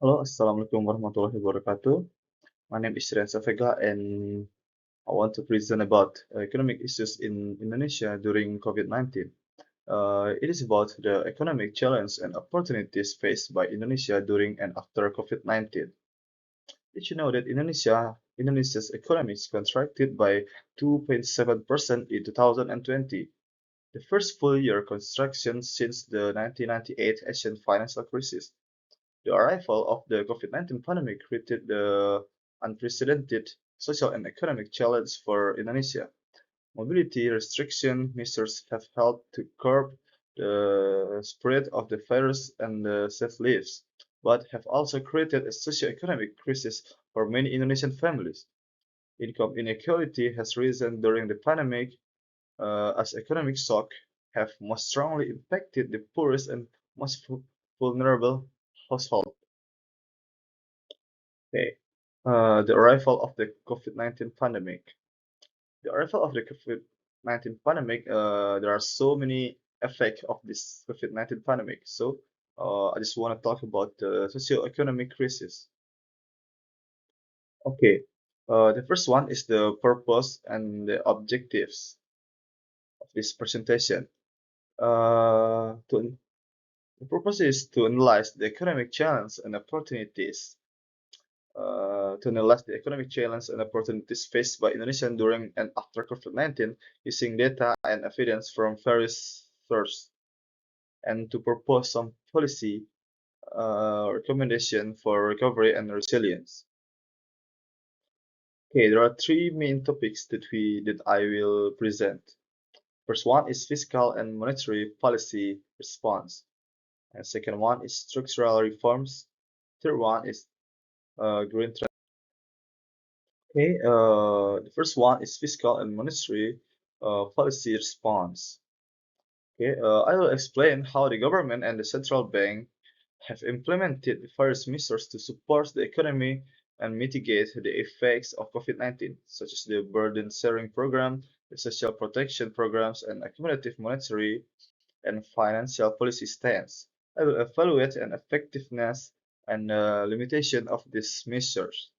Halo, Assalamualaikum warahmatullahi wabarakatuh. My name is Ryan Savegaa, and I want to present about economic issues in Indonesia during COVID-19. It is about the economic challenge and opportunities faced by Indonesia during and after COVID-19. Did you know that Indonesia's economy contracted by 2.7% in 2020, the first full year contraction since the 1998 Asian financial crisis? The arrival of the COVID-19 pandemic created the unprecedented social and economic challenge for Indonesia. Mobility restriction measures have helped to curb the spread of the virus and save lives, but have also created a socio-economic crisis for many Indonesian families. Income inequality has risen during the pandemic as economic shock have most strongly impacted the poorest and most vulnerable households. Okay. The arrival of the COVID-19 pandemic. The arrival of the COVID-19 pandemic, there are so many effects of this COVID-19 pandemic. So I just want to talk about the socio-economic crisis. Okay. The first one is the purpose and the objectives of this presentation. The purpose is to analyze the economic challenge and opportunities to analyze the economic challenges and opportunities faced by Indonesia during and after COVID-19 using data and evidence from various sources, and to propose some policy recommendation for recovery and resilience. Okay, there are three main topics that I will present. First one is fiscal and monetary policy response, and second one is structural reforms. Third one is green. Okay, the first one is fiscal and monetary policy response. Okay, I will explain how the government and the central bank have implemented various measures to support the economy and mitigate the effects of COVID-19, such as the burden sharing program, the social protection programs, and accumulative monetary and financial policy stance. I will evaluate an effectiveness and limitation of these measures.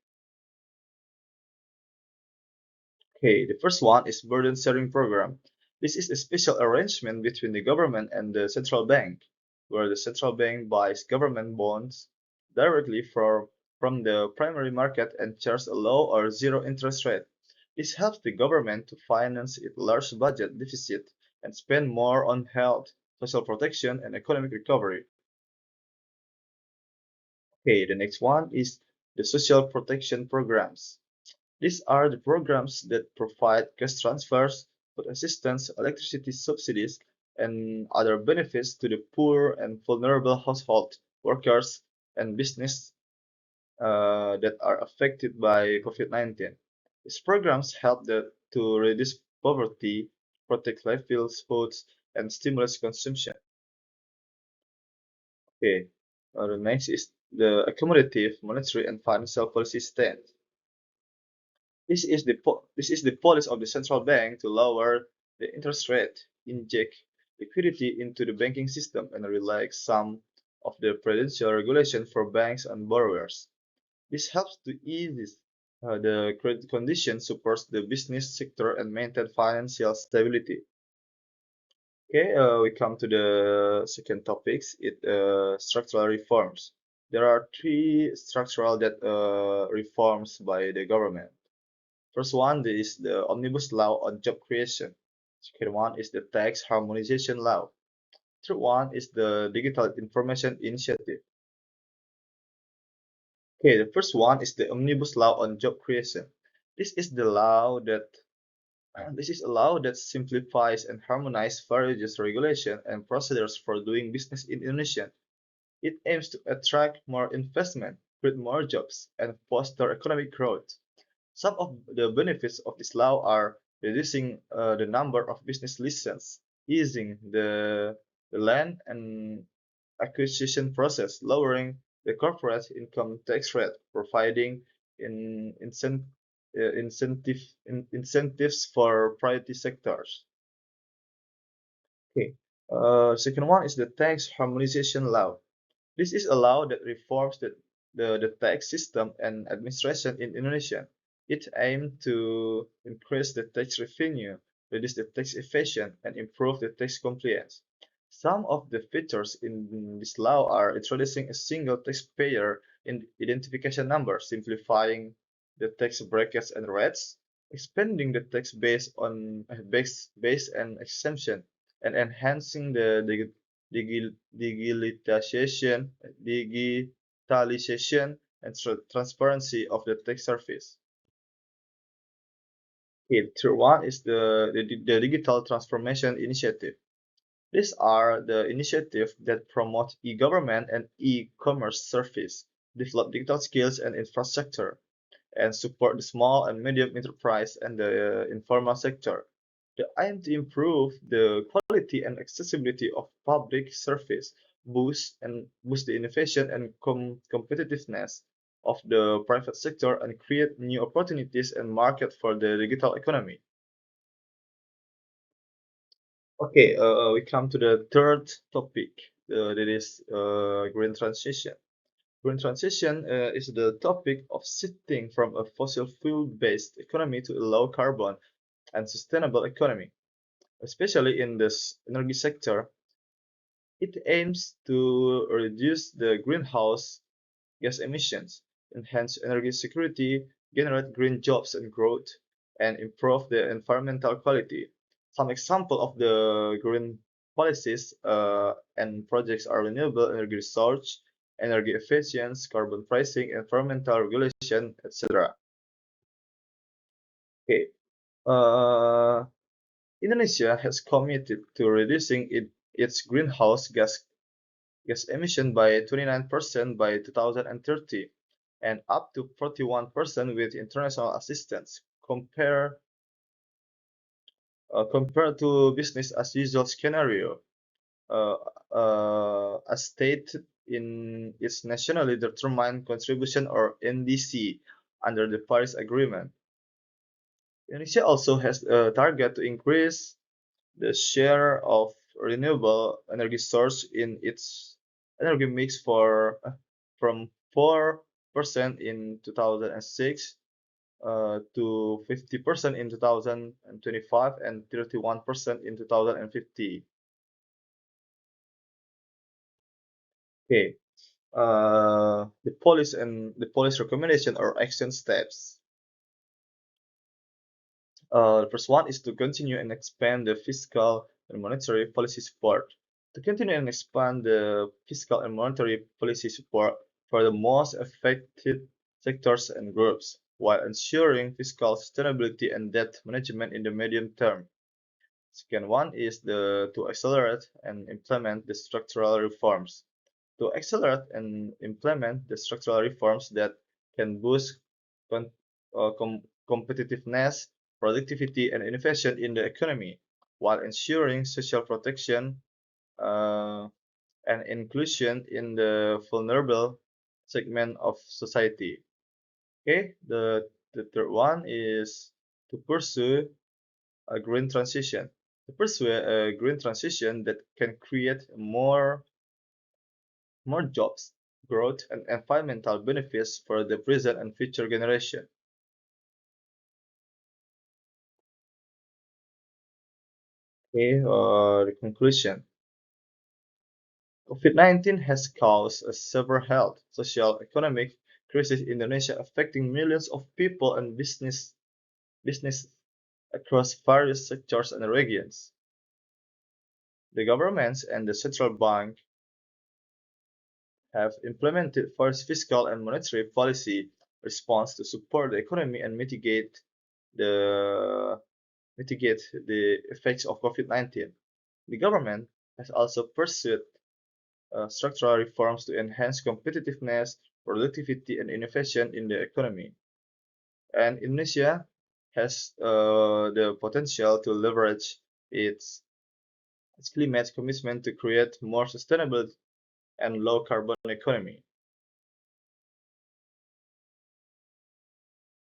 Okay, the first one is burden sharing program. This is a special arrangement between the government and the central bank, where the central bank buys government bonds directly from the primary market and charges a low or zero interest rate. This helps the government to finance its large budget deficit and spend more on health, social protection, and economic recovery. Okay, the next one is the social protection programs. These are the programs that provide cash transfers, food assistance, electricity subsidies, and other benefits to the poor and vulnerable household, workers, and business that are affected by COVID-19. These programs help to reduce poverty, protect livelihoods, and stimulate consumption. Okay, the next is the accommodative monetary and financial policy stance. This is the policy of the central bank to lower the interest rate, inject liquidity into the banking system, and relax some of the prudential regulation for banks and borrowers. This helps to ease the credit conditions, supports the business sector, and maintain financial stability. Okay, we come to the second topics. Structural reforms. There are three structural reforms by the government. First one is the Omnibus Law on Job Creation. Second one is the Tax Harmonization Law. Third one is the Digital Information Initiative. Okay, the first one is the Omnibus Law on Job Creation. This is the law that this is a law that simplifies and harmonizes various regulation and procedures for doing business in Indonesia. It aims to attract more investment, create more jobs, and foster economic growth. Some of the benefits of this law are reducing the number of business licenses, easing the land and acquisition process, lowering the corporate income tax rate, providing in, incent, incentives for priority sectors. Okay. Second one is the tax harmonization law. This is a law that reforms the tax system and administration in Indonesia. It aimed to increase the tax revenue, reduce the tax evasion, and improve the tax compliance. Some of the features in this law are introducing a single taxpayer identification number, simplifying the tax brackets and rates, expanding the tax base and exemption, and enhancing the digitalization, digitalization and transparency of the tax service. Okay, third one is the Digital Transformation Initiative. These are the initiatives that promote e-government and e-commerce service, develop digital skills and infrastructure, and support the small and medium enterprise and the informal sector. They aim to improve the quality and accessibility of public service, boost the innovation and competitiveness of the private sector, and create new opportunities and market for the digital economy. Okay, we come to the third topic. That is green transition. Green transition is the topic of shifting from a fossil fuel-based economy to a low carbon and sustainable economy, especially in this energy sector. It aims to reduce the greenhouse gas emissions, enhance energy security, generate green jobs and growth, and improve the environmental quality. Some example of the green policies and projects are renewable energy research, energy efficiency, carbon pricing, environmental regulation, etc. Okay. Uh, Indonesia has committed to reducing its greenhouse gas emission by 29% by 2030 and up to 41% with international assistance. Compared to business as usual scenario, uh, as stated in its nationally determined contribution or NDC under the Paris Agreement. Indonesia also has a target to increase the share of renewable energy source in its energy mix from 4% in 2006 to 50% in 2025 and 31% in 2050. Okay. The policy recommendation or action steps. The first one is to continue and expand the fiscal and monetary policy support. To continue and expand the fiscal and monetary policy support for the most affected sectors and groups, while ensuring fiscal sustainability and debt management in the medium term. Second one is to accelerate and implement the structural reforms. To accelerate and implement the structural reforms that can boost con- competitiveness, productivity, and innovation in the economy, while ensuring social protection uh, and inclusion in the vulnerable segment of society. Okay, the third one is to pursue a green transition. To pursue a green transition that can create more jobs, growth, and environmental benefits for the present and future generation. Okay, the conclusion. COVID-19 has caused a severe health, social, economic crisis in Indonesia affecting millions of people and business across various sectors and regions. The governments and the central bank have implemented first fiscal and monetary policy response to support the economy and the mitigate the effects of COVID-19. The government has also pursued structural reforms to enhance competitiveness, productivity, and innovation in the economy. And Indonesia has the potential to leverage its climate commitment to create more sustainable and low carbon economy.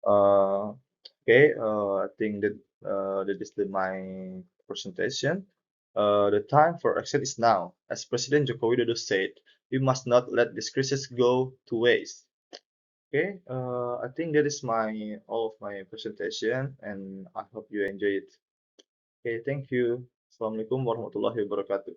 Uh, okay, I think that is my presentation. The time for action is now. As President Joko Widodo said, we must not let this crisis go to waste. Okay, I think that is my all of my presentation, and I hope you enjoy it. Okay, thank you. Assalamualaikum warahmatullahi wabarakatuh.